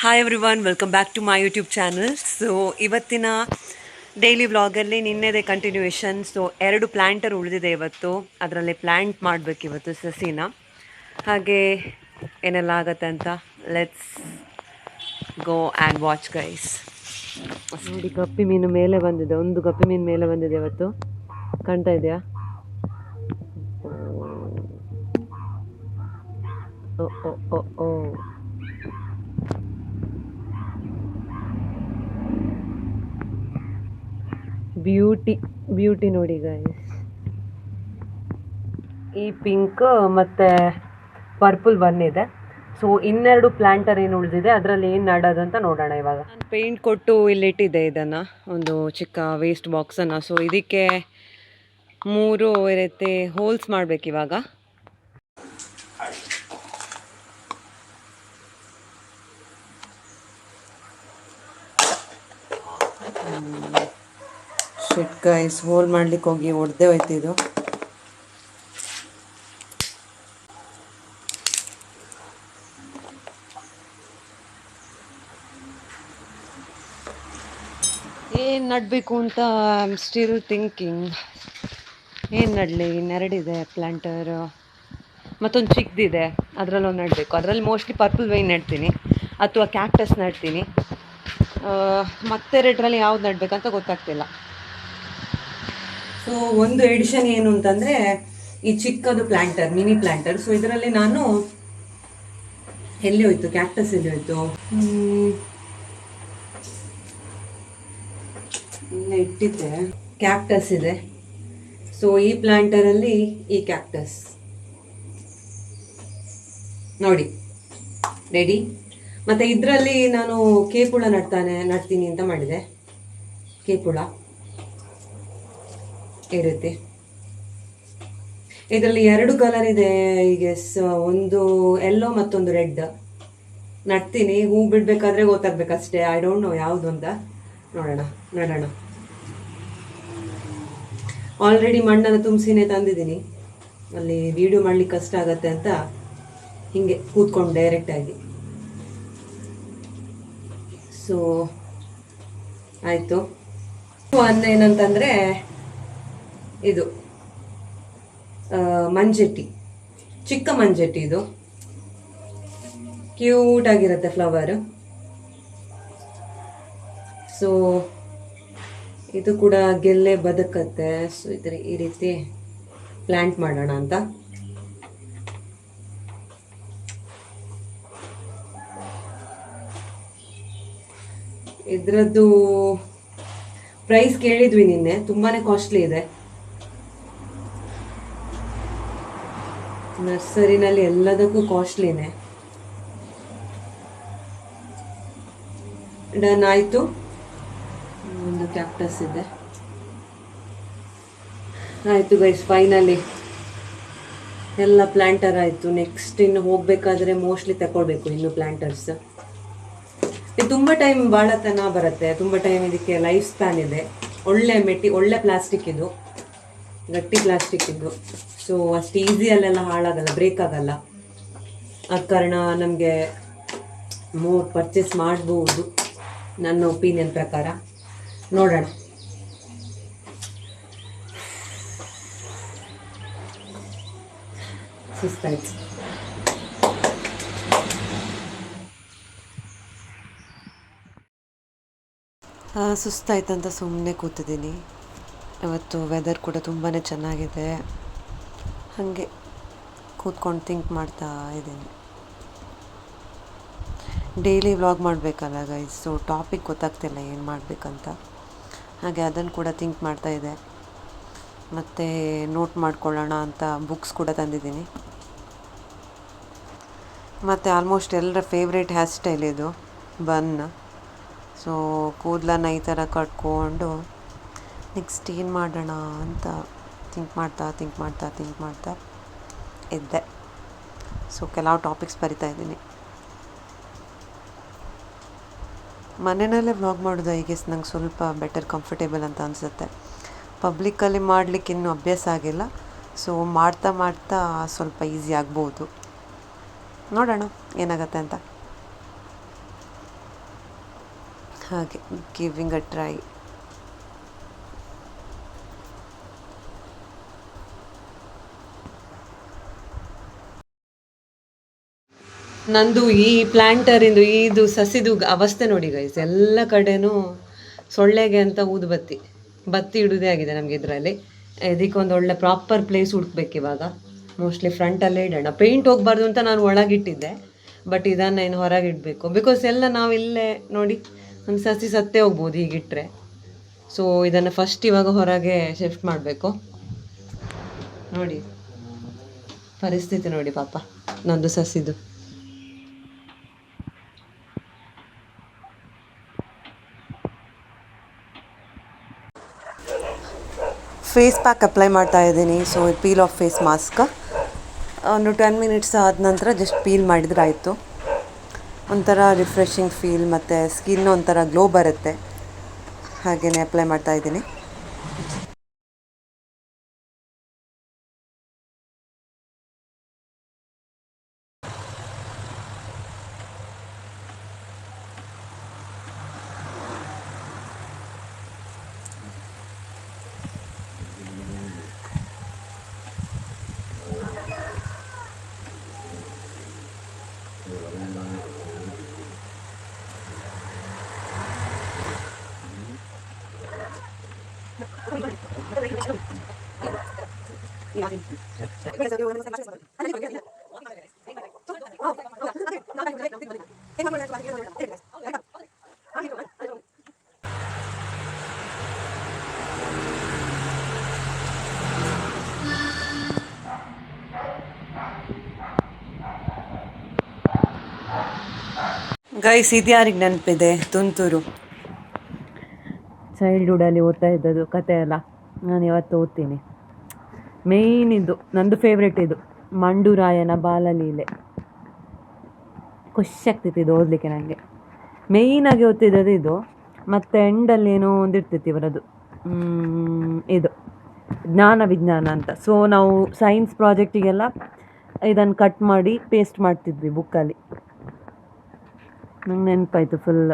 Hi everyone, welcome back to my YouTube channel. So ಇವತ್ತಿನ daily ವ್ಲಾಗಲ್ಲಿ ನಿನ್ನೆದೇ continuation. So 2 planter ಉಳಿದಿದೆ ಇವತ್ತು, ಅದರಲ್ಲಿ ಪ್ಲ್ಯಾಂಟ್ ಮಾಡಬೇಕು ಇವತ್ತು ಸಸಿನ. ಹಾಗೆ ಏನೆಲ್ಲ ಆಗತ್ತೆ ಅಂತ let's go and watch guys. ನೋಡಿ, ಗಪ್ಪಿ ಮೀನು ಮೇಲೆ ಬಂದಿದೆ, ಒಂದು ಗಪ್ಪಿ ಮೀನು ಮೇಲೆ ಬಂದಿದೆ ಇವತ್ತು. ಕಾಣ್ತಾ ಇದೆಯಾ? ಓ ಓ ಓ ಓ ಬ್ಯೂಟಿ ನೋಡಿ ಗೈಸ್. ಈ ಪಿಂಕ್ ಮತ್ತು ಪರ್ಪಲ್ ಬಂದಿದೆ. ಸೊ ಇನ್ನೆರಡು ಪ್ಲ್ಯಾಂಟರ್ ಏನು ಉಳಿದಿದೆ, ಅದರಲ್ಲಿ ಏನು ನಡೋದಂತ ನೋಡೋಣ ಇವಾಗ. ನಾನು ಪೇಂಟ್ ಕೊಟ್ಟು ಇಲ್ಲಿಟ್ಟಿದ್ದೆ ಇದನ್ನು, ಒಂದು ಚಿಕ್ಕ ವೇಸ್ಟ್ ಬಾಕ್ಸನ್ನು. ಸೊ ಇದಕ್ಕೆ 3 ರೀತಿ ಹೋಲ್ಸ್ ಮಾಡಬೇಕು ಇವಾಗ. ಶಿಟ್ ಗೈಸ್, ಹೋಲ್ ಮಾಡ್ಲಿಕ್ಕೆ ಹೋಗಿ ಒಡೆದೇ ಹೋಯ್ತು ಇದು. ಏನು ನಡಬೇಕು ಅಂತ ಐ ಆಮ್ ಸ್ಟಿಲ್ ಥಿಂಕಿಂಗ್. ಏನು ನಡಲಿ? ಇನ್ನೆರಡಿದೆ ಪ್ಲ್ಯಾಂಟರ್, ಮತ್ತೊಂದು ಚಿಕ್ಕದಿದೆ, ಅದರಲ್ಲೊಂದು ನಡಬೇಕು. ಅದರಲ್ಲಿ ಮೋಸ್ಟ್ಲಿ ಪರ್ಪಲ್ ವೈನ್ ನೆಡ್ತೀನಿ ಅಥವಾ ಕ್ಯಾಕ್ಟಸ್ ನೆಡ್ತೀನಿ. ಮತ್ತೆರಡರಲ್ಲಿ ಯಾವ್ದು ನಡಬೇಕಂತ ಗೊತ್ತಾಗ್ತಿಲ್ಲ. ಸೊ ಒಂದು ಎಡಿಷನ್ ಏನು ಅಂತಂದರೆ ಈ ಚಿಕ್ಕದು ಪ್ಲ್ಯಾಂಟರ್, ಮಿನಿ ಪ್ಲ್ಯಾಂಟರ್. ಸೊ ಇದರಲ್ಲಿ ನಾನು ಎಲ್ಲಿ ಹೋಯ್ತು ಕ್ಯಾಕ್ಟಸ್, ಎಲ್ಲಿ ಹೋಯ್ತು? ಇಲ್ಲೇ ಇಟ್ಟಿದ್ದೆ. ಕ್ಯಾಕ್ಟಸ್ ಇದೆ. ಸೊ ಈ ಪ್ಲ್ಯಾಂಟರಲ್ಲಿ ಈ ಕ್ಯಾಕ್ಟಸ್ ನೋಡಿ ರೆಡಿ. ಮತ್ತು ಇದರಲ್ಲಿ ನಾನು ಕೇಪುಳ ನಡ್ತೀನಿ ಅಂತ ಮಾಡಿದೆ. ಕೇಪುಳ ಇರುತ್ತೆ. ಇದರಲ್ಲಿ 2 ಕಲರ್ ಇದೆ ಈಗ, ಒಂದು ಯೆಲ್ಲೋ ಮತ್ತೊಂದು ರೆಡ್. ನಡ್ತೀನಿ, ಹೂ ಬಿಡಬೇಕಾದ್ರೆ ಗೊತ್ತಾಗ್ಬೇಕಷ್ಟೇ. ಐ ಡೋಂಟ್ ನೋ ಯಾವುದು ಅಂತ. ನಡೋಣ. ಆಲ್ರೆಡಿ ಮಣ್ಣನ್ನು ತುಂಬಿಸಿನೇ ತಂದಿದ್ದೀನಿ. ಅಲ್ಲಿ ವಿಡಿಯೋ ಮಾಡ್ಲಿಕ್ಕೆ ಕಷ್ಟ ಆಗತ್ತೆ ಅಂತ ಹಿಂಗೆ ಕೂತ್ಕೊಂಡು ಡೈರೆಕ್ಟಾಗಿ. ಸೊ ಆಯಿತು. ಏನಂತಂದರೆ ಇದು ಮಂಜೆಟ್ಟಿ, ಚಿಕ್ಕ ಮಂಜೆಟ್ಟಿ. ಇದು ಕ್ಯೂಟ್ ಆಗಿರುತ್ತೆ ಫ್ಲವರ್. ಸೊ ಇದು ಕೂಡ ಗೆಲ್ಲೆ ಬದುಕತ್ತೆ. ಸೊ ಈ ರೀತಿ ಪ್ಲ್ಯಾಂಟ್ ಮಾಡೋಣ ಅಂತ. ಇದರದ್ದು ಪ್ರೈಸ್ ಕೇಳಿದ್ವಿ ನಿನ್ನೆ, ತುಂಬಾನೇ ಕಾಸ್ಟ್ಲಿ ಇದೆ. ನರ್ಸರಿನಲ್ಲಿ ಎಲ್ಲದಕ್ಕೂ ಕಾಸ್ಟ್ಲಿನೇ. ಡನ್ ಆಯಿತು. ಒಂದು ಕ್ಯಾಕ್ಟಸ್ ಇದೆ. ಆಯಿತು ಗೈಸ್, ಫೈನಲಿ ಎಲ್ಲ ಪ್ಲ್ಯಾಂಟರ್ ಆಯಿತು. ನೆಕ್ಸ್ಟ್ ಇನ್ನು ಹೋಗಬೇಕಾದ್ರೆ ಮೋಸ್ಟ್ಲಿ ತಗೊಳ್ಬೇಕು ಇನ್ನು ಪ್ಲ್ಯಾಂಟರ್ಸ್. ಇದು ತುಂಬ ಟೈಮ್ ಬಾಳತನ ಬರುತ್ತೆ, ತುಂಬ ಟೈಮ್. ಇದಕ್ಕೆ ಲೈಫ್ ಸ್ಪ್ಯಾನ್ ಇದೆ. ಒಳ್ಳೆ ಪ್ಲಾಸ್ಟಿಕ್ ಇದು, ಗಟ್ಟಿ ಪ್ಲಾಸ್ಟಿಕ್ ಇದು. ಸೊ ಅಷ್ಟು ಈಸಿಯಲ್ಲೆಲ್ಲ ಹಾಳಾಗಲ್ಲ, ಬ್ರೇಕ್ ಆಗಲ್ಲ. ಆದ ಕಾರಣ ನಮಗೆ ಮೋರ್ ಪರ್ಚೇಸ್ ಮಾಡ್ಬೋದು ನನ್ನ ಒಪಿನಿಯನ್ ಪ್ರಕಾರ. ನೋಡೋಣ. ಸುಸ್ತಾಯ್ತು. ಸುಸ್ತಾಯ್ತಂತ ಸುಮ್ಮನೆ ಕೂತಿದ್ದೀನಿ. ಇವತ್ತು ವೆದರ್ ಕೂಡ ತುಂಬಾ ಚೆನ್ನಾಗಿದೆ. ಹಾಗೆ ಕೂತ್ಕೊಂಡು ಥಿಂಕ್ ಮಾಡ್ತಾ ಇದ್ದೀನಿ. ಡೈಲಿ ವ್ಲಾಗ್ ಮಾಡಬೇಕಲ್ಲ ಗೈಸ್. ಸೊ ಟಾಪಿಕ್ ಗೊತ್ತಾಗ್ತಿಲ್ಲ ಏನು ಮಾಡಬೇಕಂತ. ಹಾಗೆ ಅದನ್ನು ಕೂಡ ಥಿಂಕ್ ಮಾಡ್ತಾ ಇದೆ. ಮತ್ತು ನೋಟ್ ಮಾಡ್ಕೊಳ್ಳೋಣ ಅಂತ ಬುಕ್ಸ್ ಕೂಡ ತಂದಿದ್ದೀನಿ. ಮತ್ತು ಆಲ್ಮೋಸ್ಟ್ ಎಲ್ಲರ ಫೇವ್ರೇಟ್ ಹೇರ್ ಸ್ಟೈಲ್ ಇದು, ಬನ್. ಸೊ ಕೂದಲನ್ನು ಈ ಥರ ಕಟ್ಕೊಂಡು ನೆಕ್ಸ್ಟ್ ಏನು ಮಾಡೋಣ ಅಂತ ಥಿಂಕ್ ಮಾಡ್ತಾ ಇದ್ದೆ. ಸೊ ಕೆಲವು ಟಾಪಿಕ್ಸ್ ಬರಿತಾ ಇದ್ದೀನಿ. ಮನೆಯಲ್ಲೇ ವ್ಲಾಗ್ ಮಾಡೋದು ಐ ಗೆಸ್ ನಂಗೆ ಸ್ವಲ್ಪ ಬೆಟರ್, ಕಂಫರ್ಟೇಬಲ್ ಅಂತ ಅನಿಸುತ್ತೆ. ಪಬ್ಲಿಕ್ಕಲ್ಲಿ ಮಾಡಲಿಕ್ಕೆ ಇನ್ನೂ ಅಭ್ಯಾಸ ಆಗಿಲ್ಲ. ಸೊ ಮಾಡ್ತಾ ಸ್ವಲ್ಪ ಈಸಿ ಆಗ್ಬೋದು. ನೋಡೋಣ ಏನಾಗುತ್ತೆ ಅಂತ. ಹಾಗೆ ಗಿವಿಂಗ್ ಅ ಟ್ರೈ. ನಂದು ಈ ಪ್ಲ್ಯಾಂಟರಿಂದು ಇದು ಸಸಿದು ಅವಸ್ಥೆ ನೋಡಿ ಗೈಸ್, ಎಲ್ಲ ಕಡೆನೂ ಸೊಳ್ಳೆಗೆ ಅಂತ ಊದುಬತ್ತಿ ಬತ್ತಿ ಇಡುವುದೇ ಆಗಿದೆ ನಮಗೆ ಇದರಲ್ಲಿ. ಇದಕ್ಕೊಂದು ಒಳ್ಳೆ ಪ್ರಾಪರ್ ಪ್ಲೇಸ್ ಹುಡುಕ್ಬೇಕು ಇವಾಗ. ಮೋಸ್ಟ್ಲಿ ಫ್ರಂಟಲ್ಲೇ ಇಡೋಣ. ಪೇಂಟ್ ಹೋಗ್ಬಾರ್ದು ಅಂತ ನಾನು ಒಳಗಿಟ್ಟಿದ್ದೆ, ಬಟ್ ಇದನ್ನು ಏನು ಹೊರಗೆ ಇಡಬೇಕು. ಬಿಕಾಸ್ ಎಲ್ಲ ನಾವು ಇಲ್ಲೇ ನೋಡಿ ಒಂದು ಸಸಿ ಸತ್ತೇ ಹೋಗ್ಬೋದು ಹೀಗಿಟ್ಟರೆ. ಸೊ ಇದನ್ನು ಫಸ್ಟ್ ಇವಾಗ ಹೊರಗೆ ಶಿಫ್ಟ್ ಮಾಡಬೇಕು. ನೋಡಿ ಪರಿಸ್ಥಿತಿ ನೋಡಿ ಪಾಪ ನಂದು ಸಸಿದು. ಫೇಸ್ ಪ್ಯಾಕ್ ಅಪ್ಲೈ ಮಾಡ್ತಾ ಇದ್ದೀನಿ. So peel off face mask ಒಂದು 10 ಮಿನಿಟ್ಸ್ ಆದ ನಂತರ ಜಸ್ಟ್ ಪೀಲ್ ಮಾಡಿದರೆ ಆಯಿತು. ಒಂಥರ ರಿಫ್ರೆಶಿಂಗ್ ಫೀಲ್ ಮತ್ತು ಸ್ಕಿನ್ ಒಂಥರ ಗ್ಲೋ ಬರುತ್ತೆ. ಹಾಗೆಯೇ ಅಪ್ಲೈ ಮಾಡ್ತಾ ಇದ್ದೀನಿ. ಗೈಸ್, ಇದು ಯಾರಿಗೆ ನೆನಪಿದೆ? ತುಂತುರು ಚೈಲ್ಡ್ಹುಡಲ್ಲಿ ಓದ್ತಾ ಇದ್ದದ್ದು ಕತೆ ಎಲ್ಲ ನಾನು ಇವತ್ತು ಓದ್ತೀನಿ. ಮೇಯ್ನ್ ಇದು ನಂದು ಫೇವ್ರೆಟ್, ಇದು ಮಂಡುರಾಯನ ಬಾಲಲೀಲೆ. ಖುಷಿ ಆಗ್ತಿತ್ತು ಇದು ಓದಲಿಕ್ಕೆ ನನಗೆ. ಮೇಯ್ನಾಗಿ ಓದ್ತಿದ್ದದು ಇದು. ಮತ್ತು ಎಂಡಲ್ಲಿ ಏನೋ ಒಂದಿರ್ತಿತ್ತು ಇವರದು, ಇದು ಜ್ಞಾನ ವಿಜ್ಞಾನ ಅಂತ. ಸೊ ನಾವು ಸೈನ್ಸ್ ಪ್ರಾಜೆಕ್ಟಿಗೆಲ್ಲ ಇದನ್ನು ಕಟ್ ಮಾಡಿ ಪೇಸ್ಟ್ ಮಾಡ್ತಿದ್ವಿ ಬುಕ್ಕಲ್ಲಿ. ನಂಗೆ ನೆನಪಾಯಿತು ಫುಲ್.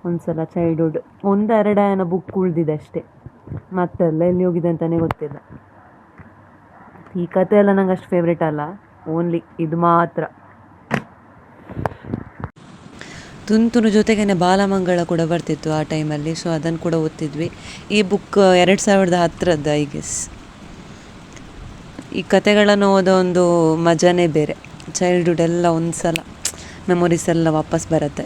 ಒಂದು ಸಲ ಚೈಲ್ಡ್ಹುಡ್ 1-2 ಬುಕ್ ಉಳಿದಿದೆ ಅಷ್ಟೇ, ಮತ್ತೆಲ್ಲ ಎಲ್ಲಿ ಹೋಗಿದೆ ಅಂತಲೇ ಗೊತ್ತಿಲ್ಲ. ಈ ಕತೆ ಎಲ್ಲ ನಂಗೆ ಅಷ್ಟು ಫೇವ್ರೇಟ್ ಅಲ್ಲ, ಓನ್ಲಿ ಇದು ಮಾತ್ರ. ತುಂತುರು ಜೊತೆಗೇ ಬಾಲಮಂಗಳ ಕೂಡ ಬರ್ತಿತ್ತು ಆ ಟೈಮಲ್ಲಿ. ಸೊ ಅದನ್ನು ಕೂಡ ಓದ್ತಿದ್ವಿ. ಈ ಬುಕ್ 2010 ಐ ಗೆಸ್. ಈ ಕತೆಗಳನ್ನು ಓದೋ ಒಂದು ಮಜಾನೇ ಬೇರೆ. ಚೈಲ್ಡ್ಹುಡ್ ಎಲ್ಲ ಒಂದು ಸಲ ಮೆಮೊರೀಸ್ ಎಲ್ಲ ವಾಪಸ್ ಬರುತ್ತೆ.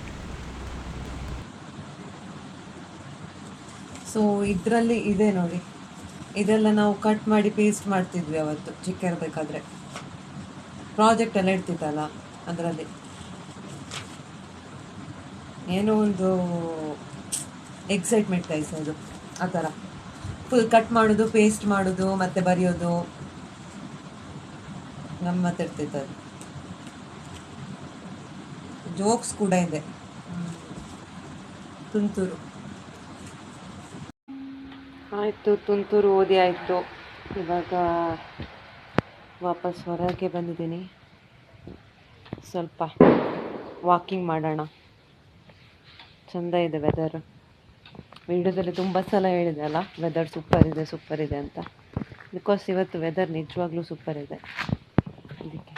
ಸೊ ಇದರಲ್ಲಿ ಇದೆ ನೋಡಿ, ಇದೆಲ್ಲ ನಾವು ಕಟ್ ಮಾಡಿ ಪೇಸ್ಟ್ ಮಾಡ್ತಿದ್ವಿ ಅವತ್ತು ಚಿಕ್ಕ ಇರಬೇಕಾದ್ರೆ. ಪ್ರಾಜೆಕ್ಟ್ ಎಲ್ಲ ಇರ್ತಿತ್ತಲ್ಲ ಅದರಲ್ಲಿ. ಏನೋ ಒಂದು ಎಕ್ಸೈಟ್ಮೆಂಟ್ ಗೈಸ್ ಅದು. ಆ ಥರ ಫುಲ್ ಕಟ್ ಮಾಡೋದು, ಪೇಸ್ಟ್ ಮಾಡೋದು, ಮತ್ತೆ ಬರೆಯೋದು ಗಮ್ಮತ್ತಿರ್ತಿತ್ತು ಅದು. ಜೋಕ್ಸ್ ಕೂಡ ಇದೆ. ತುಂತುರು ಆಯಿತು, ತುಂತುರು ಓದಿ ಆಯಿತು. ಇವಾಗ ವಾಪಸ್ ಹೊರಗೆ ಬಂದಿದ್ದೀನಿ. ಸ್ವಲ್ಪ ವಾಕಿಂಗ್ ಮಾಡೋಣ. ಚೆಂದ ಇದೆ ವೆದರ್. ವಿಡಿಯೋದಲ್ಲಿ ತುಂಬ ಸಲ ಹೇಳಿದೆ ಅಲ್ಲ, ವೆದರ್ ಸೂಪರ್ ಇದೆ ಅಂತ. ಬಿಕಾಸ್ ಇವತ್ತು ವೆದರ್ ನಿಜವಾಗ್ಲೂ ಸೂಪರ್ ಇದೆ. ಅದಕ್ಕೆ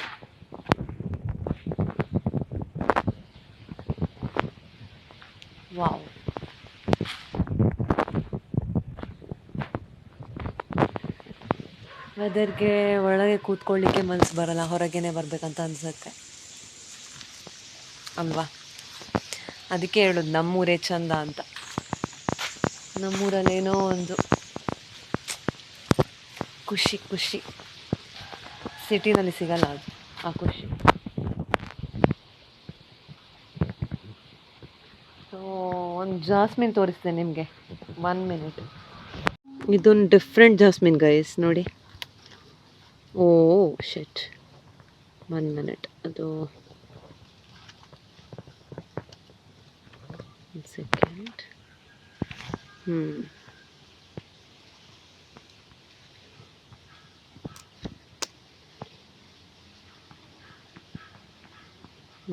ವಾವ್. ವೆದರ್ಗೆ ಒಳಗೆ ಕೂತ್ಕೊಳ್ಳಿಕ್ಕೆ ಮನಸ್ಸು ಬರಲ್ಲ, ಹೊರಗೇನೆ ಬರಬೇಕಂತ ಅನಿಸುತ್ತೆ ಅಲ್ವಾ? ಅದಕ್ಕೆ ಹೇಳೋದು ನಮ್ಮೂರೇ ಚಂದ ಅಂತ. ನಮ್ಮೂರಲ್ಲೇನೋ ಒಂದು ಖುಷಿ ಸಿಟಿನಲ್ಲಿ ಸಿಗಲ್ಲ ಅದು, ಆ ಖುಷಿ. ಸೊ ಒಂದು ಜಾಸ್ಮಿನ್ ತೋರಿಸ್ತೇನೆ ನಿಮಗೆ, 1 ಮಿನಿಟ್. ಇದೊಂದು ಡಿಫ್ರೆಂಟ್ ಜಾಸ್ಮಿನ್ ಗೈಸ್ ನೋಡಿ. ಓ ಶಿಟ್, 1 ಮಿನಿಟ್. ಅದು 1 ಸೆಕೆಂಡ್.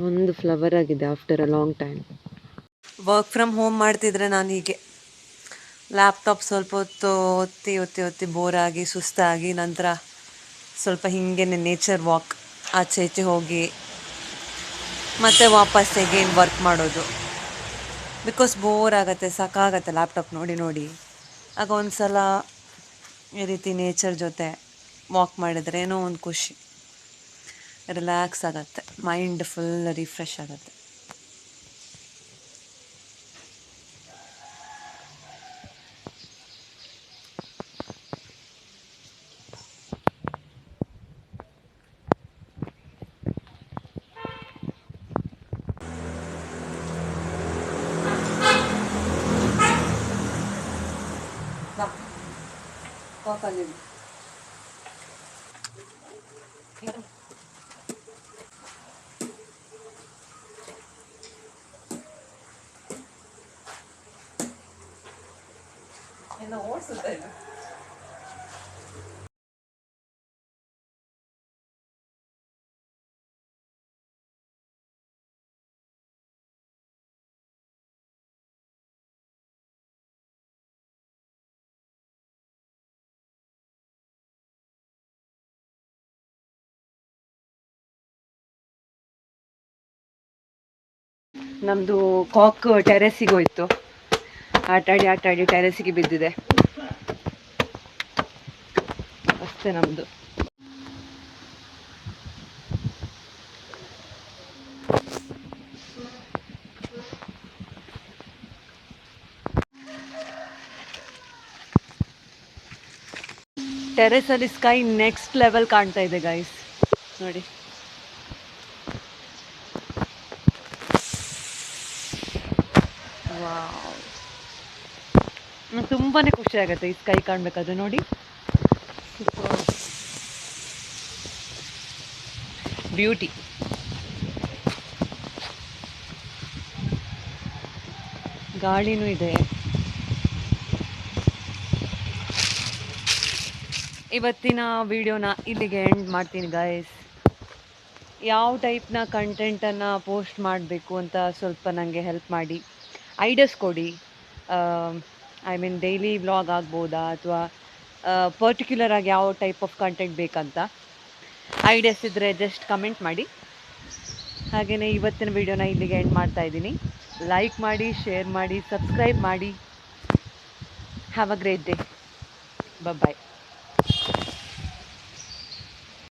ಒಂದು ಫ್ಲವರ್ ಆಗಿದೆ after a long time. Work from home ಮಾಡ್ತಿದ್ರೆ ನಾನು ಹೀಗೆ ಲ್ಯಾಪ್ಟಾಪ್ ಸ್ವಲ್ಪ ಹೊತ್ತು ಒತ್ತಿ ಒತ್ತಿ ಒತ್ತಿ ಬೋರಾಗಿ ಸುಸ್ತಾಗಿ ನಂತರ ಸ್ವಲ್ಪ ಹೀಗೆ ನೇಚರ್ ವಾಕ್ ಆಚೆ ಈಚೆ ಹೋಗಿ ಮತ್ತೆ ವಾಪಸ್ ಎಗೇನ್ ವರ್ಕ್ ಮಾಡೋದು. ಬಿಕಾಸ್ ಬೋರ್ ಆಗುತ್ತೆ, ಸಾಕಾಗತ್ತೆ ಲ್ಯಾಪ್ಟಾಪ್ ನೋಡಿ ನೋಡಿ. ಆಗ ಒಂದು ಸಲ ಈ ರೀತಿ ನೇಚರ್ ಜೊತೆ ವಾಕ್ ಮಾಡಿದರೆ ಏನೋ ಒಂದು ಖುಷಿ, ರಿಲ್ಯಾಕ್ಸ್ ಆಗುತ್ತೆ, ಮೈಂಡ್ ಫುಲ್ ರಿಫ್ರೆಶ್ ಆಗುತ್ತೆ. ಓಡಿಸುತ್ತೆ. ನಮ್ಮದು ಕಾಕ್ ಟೆರೆಸಿಗೆ ಹೋಯ್ತು, ಆಟಾಡಿ ಆಟಾಡಿ ಟೆರೆಸಿಗೆ ಬಿದ್ದಿದೆ ಅಷ್ಟೇ ನಮ್ಮದು. ಟೆರೆಸಲ್ಲಿ ಸ್ಕೈ ನೆಕ್ಸ್ಟ್ ಲೆವೆಲ್ ಕಾಣ್ತಾ ಇದೆ ಗೈಸ್, ನೋಡಿ. ತುಂಬಾ ಖುಷಿ ಆಗುತ್ತೆ ಈ ಸ್ಕೈ ಕಾಣಬೇಕಾದ್ರೆ, ನೋಡಿ. ಬ್ಯೂಟಿ. ಗಾಳಿನೂ ಇದೆ. ಇವತ್ತಿನ ವಿಡಿಯೋನ ಇಲ್ಲಿಗೆ ಎಂಡ್ ಮಾಡ್ತೀನಿ ಗೈಸ್. ಯಾವ ಟೈಪ್ನ ಕಂಟೆಂಟನ್ನು ಪೋಸ್ಟ್ ಮಾಡಬೇಕು ಅಂತ ಸ್ವಲ್ಪ ನನಗೆ ಹೆಲ್ಪ್ ಮಾಡಿ, ಐಡಿಯಾಸ್ ಕೊಡಿ. ಐ ಮೀನ್ ಡೈಲಿ ವ್ಲಾಗ್ ಆಗ್ಬೋದಾ ಅಥವಾ ಪರ್ಟಿಕ್ಯುಲರ್ ಆಗಿ ಯಾವ ಟೈಪ್ ಆಫ್ ಕಂಟೆಂಟ್ ಬೇಕಂತ ಐಡಿಯಾಸ್ ಇದ್ದರೆ ಜಸ್ಟ್ ಕಮೆಂಟ್ ಮಾಡಿ. ಹಾಗೆಯೇ ಇವತ್ತಿನ ವಿಡಿಯೋನ ಇಲ್ಲಿಗೆ ಎಂಡ್ ಮಾಡ್ತಾ ಇದ್ದೀನಿ. ಲೈಕ್ ಮಾಡಿ, ಶೇರ್ ಮಾಡಿ, ಸಬ್ಸ್ಕ್ರೈಬ್ ಮಾಡಿ. Have a great day. Bye.